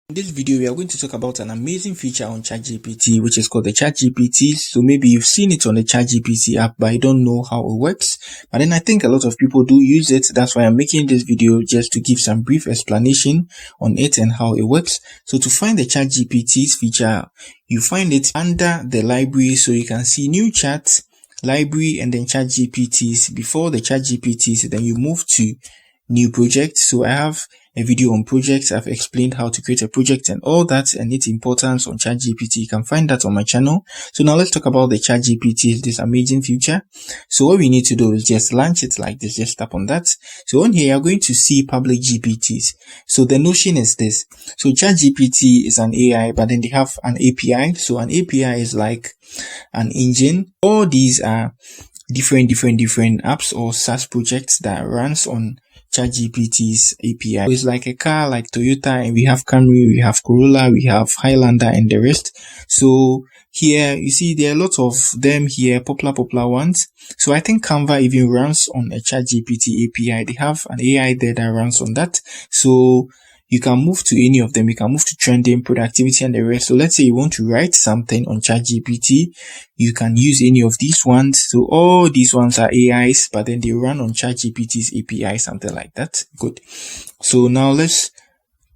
In this video, we are going to talk about an amazing feature on ChatGPT, which is called the ChatGPTs. So maybe you've seen it on the ChatGPT app, but I don't know how it works. But then I think a lot of people do use it. That's why I'm making this video, just to give some brief explanation on it and how it works. So to find the ChatGPTs feature, you find it under the library. So you can see new chat, library, and then ChatGPTs. Before the ChatGPTs, then you move to new project. So I have a video on projects. I've explained how to create a project and all that and its importance on ChatGPT. You can find that on my channel. So now let's talk about the ChatGPT, this amazing feature. So what we need to do is just launch it like this. Just tap on that. So on here, you're going to see public GPTs. So the notion is this. So ChatGPT is an AI, but then they have an API. So an API is like an engine. All these are different apps or SaaS projects that runs on ChatGPT's API. So it's like a car like Toyota, and we have Camry, we have Corolla, we have Highlander, and the rest. So here you see there are a lot of them here, popular ones. So I think Canva even runs on a ChatGPT API. They have an AI there that runs on that. So you can move to any of them. You can move to trending, productivity, and the rest. So let's say you want to write something on ChatGPT. You can use any of these ones. So all these ones are AIs, but then they run on ChatGPT's API, something like that. Good. So now let's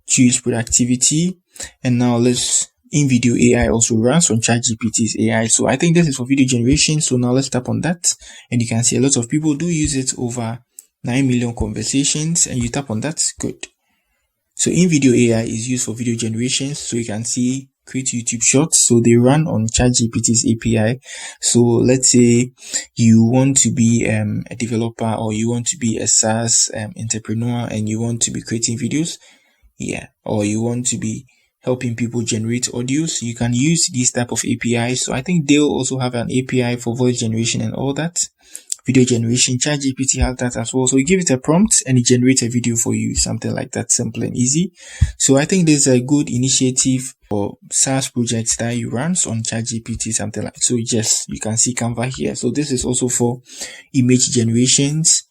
choose productivity. And now let's in-video AI also runs on ChatGPT's AI. So I think this is for video generation. So now let's tap on that. And you can see a lot of people do use it, over 9 million conversations. And you tap on that. Good. So in-video AI is used for video generation. So you can see create YouTube shorts. So they run on ChatGPT's API. So let's say you want to be a developer, or you want to be a SaaS entrepreneur, and you want to be creating videos. Or you want to be helping people generate audios. You can use these type of APIs. So I think they'll also have an API for voice generation and all that. Video generation, ChatGPT has that as well. So you give it a prompt and it generates a video for you, something like that, simple and easy. So I think this is a good initiative for SaaS projects that you run on ChatGPT, something like. So you can see Canva here. So this is also for image generations.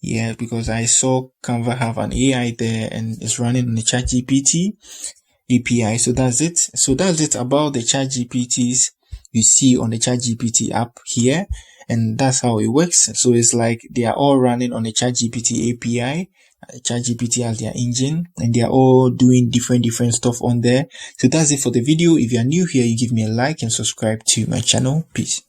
Because I saw Canva have an AI there and it's running on the ChatGPT API. So that's it. So that's it about the ChatGPTs you see on the ChatGPT app here. And that's how it works. So it's like they are all running on the ChatGPT API. ChatGPT has their engine, and they are all doing different stuff on there. So that's it for the video. If you are new here, you give me a like and subscribe to my channel. Peace.